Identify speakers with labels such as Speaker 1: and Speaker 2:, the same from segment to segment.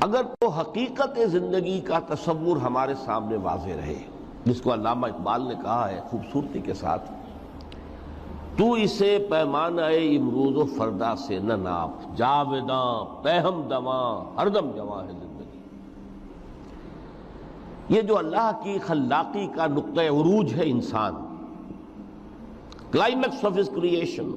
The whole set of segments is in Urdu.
Speaker 1: اگر تو حقیقت زندگی کا تصور ہمارے سامنے واضح رہے، جس کو علامہ اقبال نے کہا ہے خوبصورتی کے ساتھ، تو اسے پیمانہ امروز و فردا سے نہ ناپ، جاوداں پہم دواں ہر دم جواں ہے زندگی۔ یہ جو اللہ کی خلاقی کا نقطہ عروج ہے انسان، کلائمیکس آف ہز کریشن،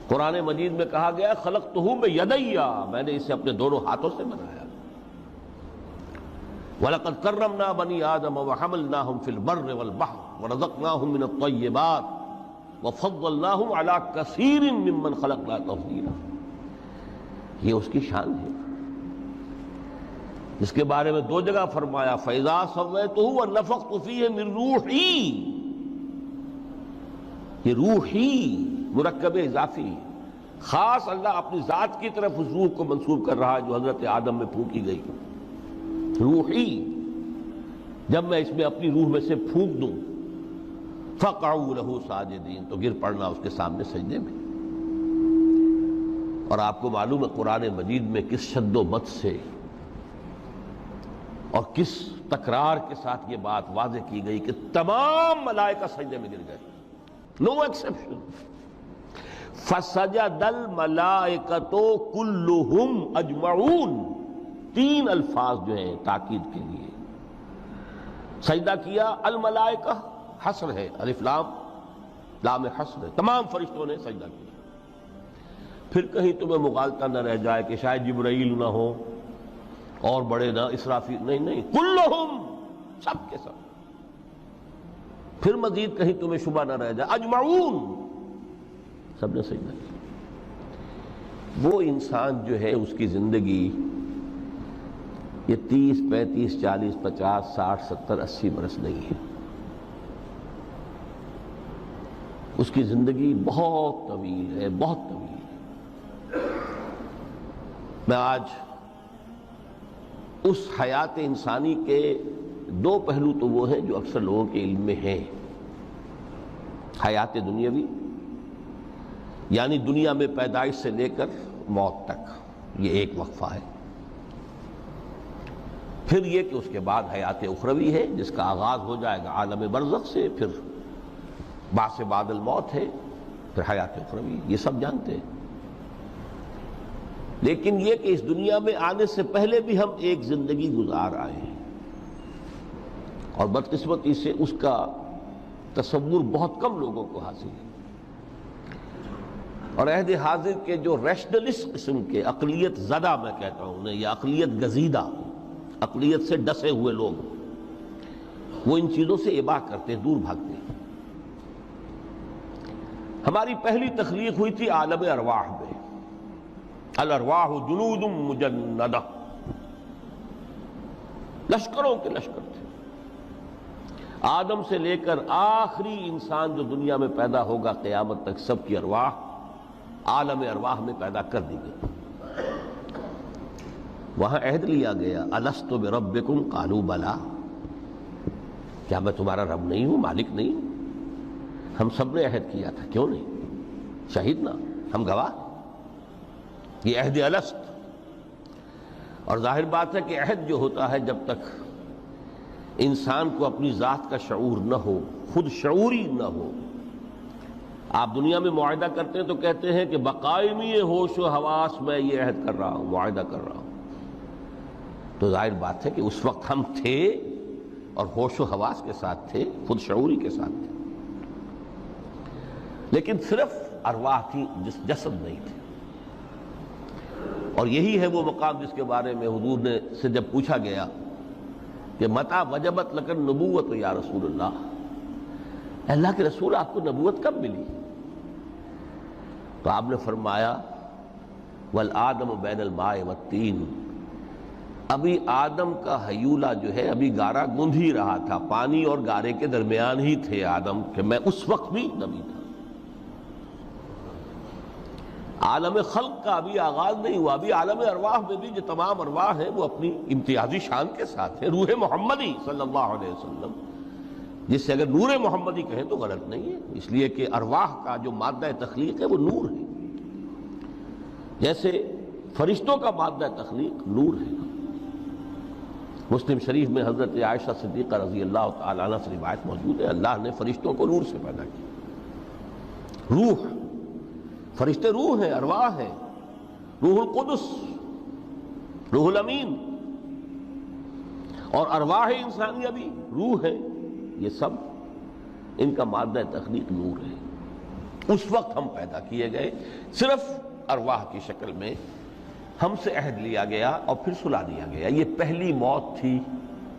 Speaker 1: قرآن مجید میں کہا گیا خلقتہ بیدی، میں نے اسے اپنے دونوں ہاتھوں سے بنایا۔ وَلَقَدْ كَرَّمْنَا بَنِي آدَمَ وَحَمَلْنَاهُمْ فِي الْبَرِّ وَالْبَحْرِ وَرَزَقْنَاهُمْ مِنَ الطَّيِّبَاتِ وَفَضَّلْنَاهُمْ عَلَى كَثِيرٍ مِّمَّنْ خَلَقْنَا تَفْضِيلًا۔ یہ اس کی شان ہے، جس کے بارے میں دو جگہ فرمایا فَإِذَا سَوَّيْتُهُ وَنَفَخْتُ فِيهِ مِن رُوحِي، یہ روحی مرکب اضافی، خاص اللہ اپنی ذات کی طرف اس روح کو منسوب کر رہا ہے جو حضرت آدم میں پھونکی گئی۔ روحی، جب میں اس میں اپنی روح میں سے پھونک دوں، فَقَعُوا لَهُ سَاجِدِينَ، تو گر پڑنا اس کے سامنے سجدے میں۔ اور آپ کو معلوم ہے قرآن مجید میں کس شد و مت سے اور کس تکرار کے ساتھ یہ بات واضح کی گئی کہ تمام ملائکہ سجدے میں گر گئے، نو ایکسیپشن۔ فَسَجَدَ الْمَلَائِكَةُ كُلُّهُمْ أَجْمَعُونَ، تین الفاظ جو ہیں تاکید کے لیے، سجدہ کیا الملائکہ، حصر ہے، الف لام لام حصر ہے، تمام فرشتوں نے سجدہ کیا۔ پھر کہیں تمہیں مغالطہ نہ رہ جائے کہ شاید جبرائیل نہ ہو اور بڑے نہ اسرافیل، نہیں، کلہم، سب کے سب۔ پھر مزید کہیں تمہیں شبہ نہ رہ جائے، اجمعون، سب نے سجدہ کیا۔ وہ انسان جو ہے اس کی زندگی یہ 30 35 40 50 60 70 80 برس نہیں ہے، اس کی زندگی بہت طویل ہے، بہت طویل ہے۔ میں آج اس حیات انسانی کے دو پہلو تو وہ ہیں جو اکثر لوگوں کے علم میں ہیں، حیات دنیاوی یعنی دنیا میں پیدائش سے لے کر موت تک، یہ ایک وقفہ ہے۔ پھر یہ کہ اس کے بعد حیات اخروی ہے جس کا آغاز ہو جائے گا عالم برزخ سے، پھر بعث بعد الموت ہے، پھر حیات اخروی، یہ سب جانتے ہیں۔ لیکن یہ کہ اس دنیا میں آنے سے پہلے بھی ہم ایک زندگی گزار آئے ہیں، اور بدقسمتی سے اس کا تصور بہت کم لوگوں کو حاصل ہے۔ اور عہد حاضر کے جو ریشنلسٹ قسم کے عقلیت زدہ میں کہتا ہوں انہیں، یا عقلیت گزیدہ، عقلیت سے ڈسے ہوئے لوگ، وہ ان چیزوں سے اباہ کرتے ہیں، دور بھاگتے ہیں۔ ہماری پہلی تخلیق ہوئی تھی عالم ارواح میں، الارواح جنود مجندہ، لشکروں کے لشکر تھے۔ آدم سے لے کر آخری انسان جو دنیا میں پیدا ہوگا قیامت تک، سب کی ارواح عالم ارواح میں پیدا کر دی گئی۔ وہاں عہد لیا گیا الست بربکم قالوا بلا، کیا میں تمہارا رب نہیں ہوں، مالک نہیں ہوں؟ ہم سب نے عہد کیا تھا، کیوں نہیں؟ شہیدنا، ہم گواہ، یہ عہد الست۔ اور ظاہر بات ہے کہ عہد جو ہوتا ہے جب تک انسان کو اپنی ذات کا شعور نہ ہو، خود شعوری نہ ہو، آپ دنیا میں معاہدہ کرتے ہیں تو کہتے ہیں کہ بقائمی ہوش و حواس میں یہ عہد کر رہا ہوں، معاہدہ کر رہا ہوں، تو ظاہر بات ہے کہ اس وقت ہم تھے اور ہوش و حواس کے ساتھ تھے، خود شعوری کے ساتھ تھے، لیکن صرف ارواح تھی، جسد نہیں تھے۔ اور یہی ہے وہ مقام جس کے بارے میں حضور نے سے جب پوچھا گیا کہ متى وجبت لک النبوۃ یا رسول اللہ، اللہ کے رسول آپ کو نبوت کب ملی؟ تو آپ نے فرمایا والآدم بین الماء والطین، ابھی آدم کا حیولہ جو ہے ابھی گارا گوندھ ہی رہا تھا، پانی اور گارے کے درمیان ہی تھے آدم، کہ میں اس وقت بھی نبی تھا۔ عالم خلق کا ابھی آغاز نہیں ہوا، ابھی عالم ارواح میں بھی جو تمام ارواح ہیں وہ اپنی امتیازی شان کے ساتھ ہیں۔ روح محمدی صلی اللہ علیہ وسلم، جس سے اگر نور محمدی کہیں تو غلط نہیں ہے، اس لیے کہ ارواح کا جو مادہ تخلیق ہے وہ نور ہے۔ جیسے فرشتوں کا مادہ تخلیق نور ہے۔ مسلم شریف میں حضرت عائشہ صدیقہ رضی اللہ تعالی عنہ سے روایت موجود ہے، اللہ نے فرشتوں کو نور سے پیدا کیا۔ روح، فرشتے روح ہیں، ارواح ہیں، روح القدس، روح الامین، اور ارواح انسانیہ بھی روح ہے، یہ سب ان کا مادہ تخلیق نور ہے۔ اس وقت ہم پیدا کیے گئے، صرف ارواح کی شکل میں ہم سے عہد لیا گیا اور پھر سلا دیا گیا۔ یہ پہلی موت تھی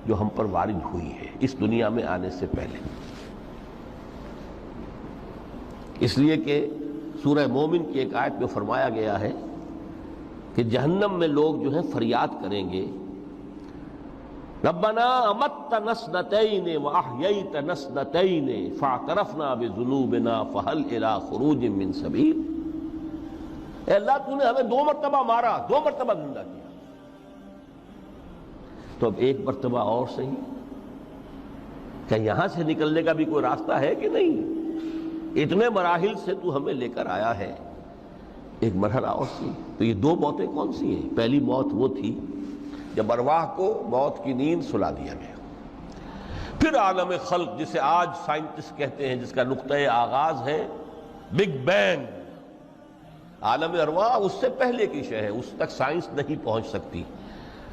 Speaker 1: جو ہم پر وارد ہوئی ہے اس دنیا میں آنے سے پہلے، اس لیے کہ سورہ مومن کی ایک آیت میں فرمایا گیا ہے کہ جہنم میں لوگ جو ہیں فریاد کریں گے، ربنا امتنا اثنتین واحییتنا اثنتین فاعترفنا بذنوبنا فہل الی خروج من سبیل۔ اے اللہ تو نے ہمیں 2 مرتبہ مارا، 2 مرتبہ زندہ کیا، تو اب ایک مرتبہ اور صحیح، کیا یہاں سے نکلنے کا بھی کوئی راستہ ہے کہ نہیں؟ اتنے مراحل سے تو ہمیں لے کر آیا ہے، ایک مرحلہ اور سی۔ تو یہ 2 موتیں کون سی ہیں؟ پہلی موت وہ تھی جب ارواح کو موت کی نیند سلا دیا گیا۔ پھر عالم خلق، جسے آج سائنٹسٹ کہتے ہیں، جس کا نقطۂ آغاز ہے بگ بینگ، عالم ارواح اس سے پہلے کی شے ہے، اس تک سائنس نہیں پہنچ سکتی،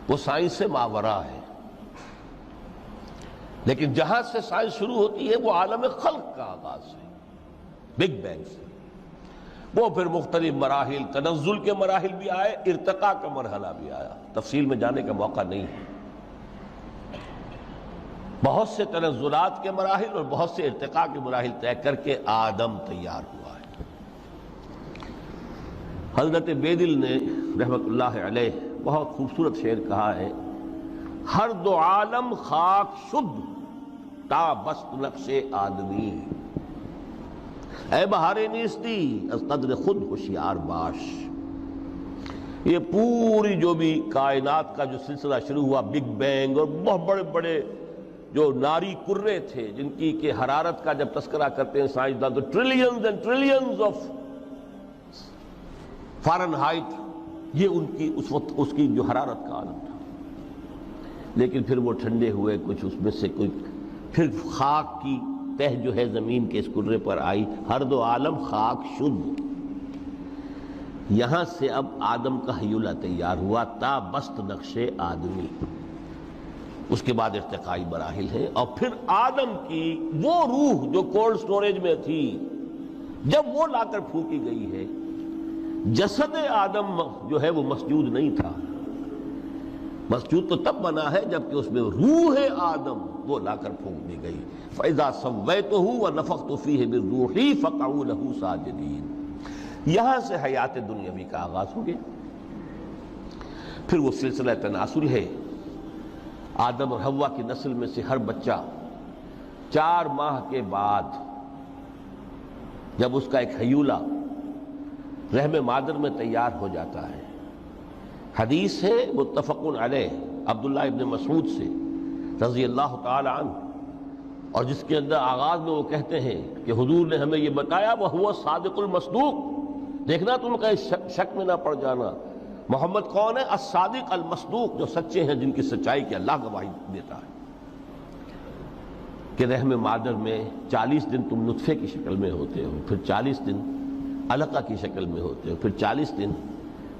Speaker 1: وہ سائنس سے ماوراء ہے۔ لیکن جہاں سے سائنس شروع ہوتی ہے وہ عالم خلق کا آغاز ہے، بگ بینگ سے۔ وہ پھر مختلف مراحل، تنزل کے مراحل بھی آئے، ارتقاء کا مرحلہ بھی آیا، تفصیل میں جانے کا موقع نہیں ہے۔ بہت سے تنزلات کے مراحل اور بہت سے ارتقاء کے مراحل طے کر کے آدم تیار ہوا ہے۔ حضرت بیدل نے رحمت اللہ علیہ بہت خوبصورت شعر کہا ہے، ہر 2 عالم خاک شد تا بست نقش آدمی، اے بہار نیستی از قدر خود ہوشیار باش۔ یہ پوری جو بھی کائنات کا جو سلسلہ شروع ہوا، بگ بینگ، اور بہت بڑے بڑے جو ناری کرے تھے جن کی کہ حرارت کا جب تذکرہ کرتے ہیں سائنسدان تو trillions and trillions of foreign height, یہ ان کی اس وقت اس کی جو حرارت کا عالم تھا۔ لیکن پھر وہ ٹھنڈے ہوئے، کچھ اس میں سے کچھ، پھر خاک کی تہ جو ہے زمین کے اس کرے پر آئی، ہر 2 عالم خاک شد۔ یہاں سے اب آدم کا حیولہ تیار ہوا، تا بست نقش آدمی۔ اس کے بعد ارتقائی مراحل ہیں، اور پھر آدم کی وہ روح جو کولڈ سٹوریج میں تھی، جب وہ لا کر پھونکی گئی ہے، جسد آدم جو ہے وہ مسجود نہیں تھا، مسجود تو تب بنا ہے جبکہ اس میں روح آدم وہ لا کر پھونک دی گئی۔ فَإِذَا سَوَّيْتُهُ وَنَفَخْتُ فِيهِ مِن رُوحِي فَقَعُوا لَهُ سَاجِدِينَ۔ یہاں سے حیات دنیاوی کا آغاز ہو گیا۔ پھر وہ سلسلہ تناسل ہے، آدم اور حوا کی نسل میں سے ہر بچہ 4 ماہ کے بعد جب اس کا ایک حیولہ رحم مادر میں تیار ہو جاتا ہے، حدیث ہے متفق علیہ عبداللہ ابن مسعود سے رضی اللہ تعالی عنہ، اور جس کے اندر آغاز میں وہ کہتے ہیں کہ حضور نے ہمیں یہ بتایا، وَهُوَ الصَّادِقُ الْمَصْدُوقُ، دیکھنا تم کہیں شک میں نہ پڑ جانا، محمد کون ہے؟ الصادق المصدوق، جو سچے ہیں، جن کی سچائی کی اللہ گواہی دیتا ہے، کہ رحم مادر میں 40 دن تم نطفے کی شکل میں ہوتے ہو، پھر 40 دن علقہ کی شکل میں ہوتے ہو، پھر 40 دن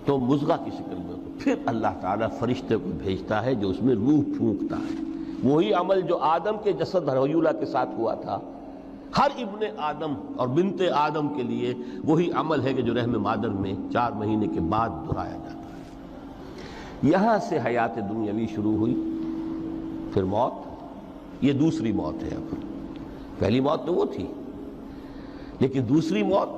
Speaker 1: تو مضغہ کی شکل میں ہوتے ہو، پھر اللہ تعالیٰ فرشتے کو بھیجتا ہے جو اس میں روح پھونکتا ہے۔ وہی عمل جو آدم کے جسد حیولہ کے ساتھ ہوا تھا، ہر ابن آدم اور بنت آدم کے لیے وہی عمل ہے کہ جو رحم مادر میں 4 مہینے کے بعد دہرایا جاتا ہے۔ یہاں سے حیات دنیاوی شروع ہوئی، پھر موت، یہ دوسری موت ہے۔ اب پہلی موت تو وہ تھی، لیکن دوسری موت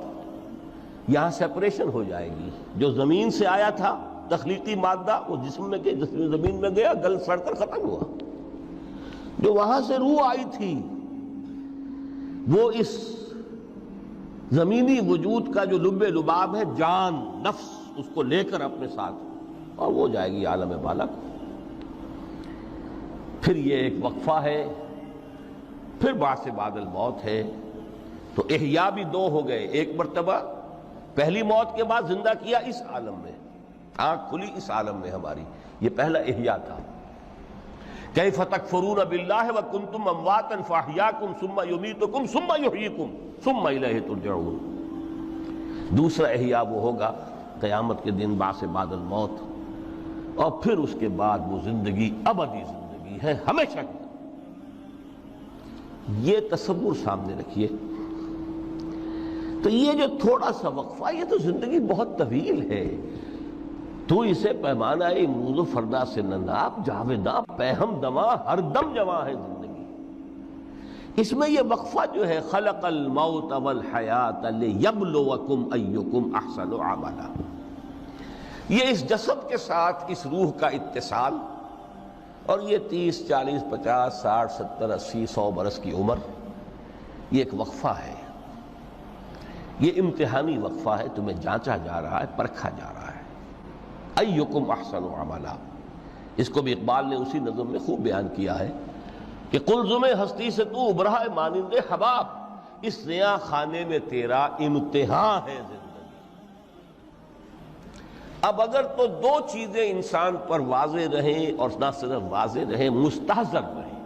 Speaker 1: یہاں سیپریشن ہو جائے گی۔ جو زمین سے آیا تھا تخلیقی مادہ، وہ جسم میں گیا، جسم زمین میں گیا، گل سڑ کر ختم ہوا۔ جو وہاں سے روح آئی تھی وہ اس زمینی وجود کا جو لب لباب ہے، جان، نفس، اس کو لے کر اپنے ساتھ، اور وہ جائے گی عالم بالا کو۔ پھر یہ ایک وقفہ ہے، پھر بعث بعد الموت ہے۔ تو احیاء بھی 2 ہو گئے، ایک مرتبہ پہلی موت کے بعد زندہ کیا اس عالم میں، آنکھ کھلی اس عالم میں ہماری. یہ پہلا احیا تھا. کیف تکفرون باللہ وکنتم امواتا فاحیاکم ثم یمیتکم ثم یحییکم ثم الیہ ترجعون. دوسرا احیا وہ ہوگا قیامت کے دن بعث بعد الموت، اور پھر اس کے بعد وہ زندگی ابدی زندگی ہے، ہمیشہ کی. یہ تصور سامنے رکھیے. تو یہ جو تھوڑا سا وقفہ، یہ تو زندگی بہت طویل ہے. تو اسے پیمانہ امروز و فردا سے نناب جاویداں پہم دماں ہر دم جواں ہے زندگی. اس میں یہ وقفہ جو ہے خلق الموت والحیات لیبلوکم ایکم احسن عملا، یہ اس جسد کے ساتھ اس روح کا اتصال، اور یہ 30 40 50 60 70 80 100 برس کی عمر، یہ ایک وقفہ ہے. یہ امتحانی وقفہ ہے. تمہیں جانچا جا رہا ہے، پرکھا جا رہا ہے. ایکم احسن عملا، اس کو بھی اقبال نے اسی نظم میں خوب بیان کیا ہے کہ قلزم ہستی سے تو ابھرا ہے مانند حباب، اس نیا خانے میں تیرا امتحان ہے زندگی. اب اگر تو دو چیزیں انسان پر واضح رہیں، اور نہ صرف واضح رہیں، مستحضر رہیں.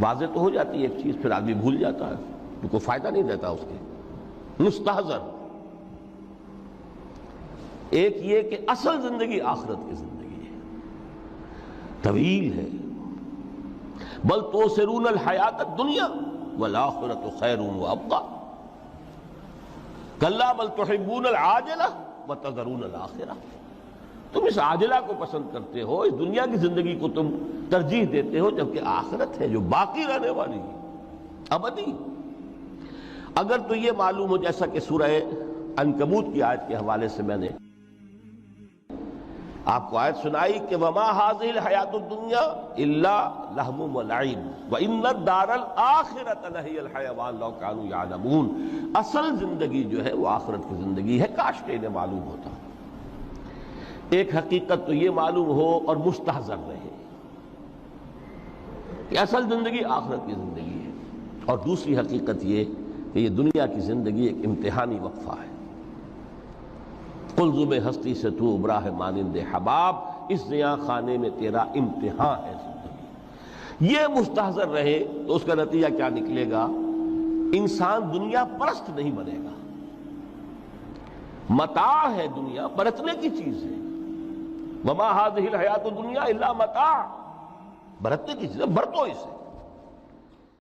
Speaker 1: واضح تو ہو جاتی ہے ایک چیز، پھر آدمی بھول جاتا ہے تو کوئی فائدہ نہیں دیتا اس کے. مستحضر ایک یہ کہ اصل زندگی آخرت کی زندگی ہے، طویل ہے. بل توسرون الحیات الدنیا والآخرۃ خیر وابقیٰ کلا بل تحبون العاجلہ وتذرون الآخرہ. تم اس عاجلہ کو پسند کرتے ہو، اس دنیا کی زندگی کو تم ترجیح دیتے ہو، جبکہ آخرت ہے جو باقی رہنے والی ہے، ابدی. اگر تو یہ معلوم ہو، جیسا کہ سورہ عنکبوت کی آیت کے حوالے سے میں نے آپ کو آیت سنائی کہ وما هذه الحیات الدنیا الا لہو ولعب وان الدار الاخرۃ لہی الحیوان لو کانوا یعلمون. اصل زندگی جو ہے وہ آخرت کی زندگی ہے، کاش کہ انہیں معلوم ہوتا. ایک حقیقت تو یہ معلوم ہو اور مستحضر رہے کہ اصل زندگی آخرت کی زندگی ہے، اور دوسری حقیقت یہ کہ یہ دنیا کی زندگی ایک امتحانی وقفہ ہے. قلزم ہستی سے تو ابھرا ہے مانند حباب، اس نیا خانے میں تیرا امتحان ہے زندگی. یہ مستحضر رہے تو اس کا نتیجہ کیا نکلے گا؟ انسان دنیا پرست نہیں بنے گا. متاع ہے دنیا، برتنے کی چیز ہے. وما هذه الحیات الدنیا الا متاع، برتنے کی چیز ہے، برتو اسے.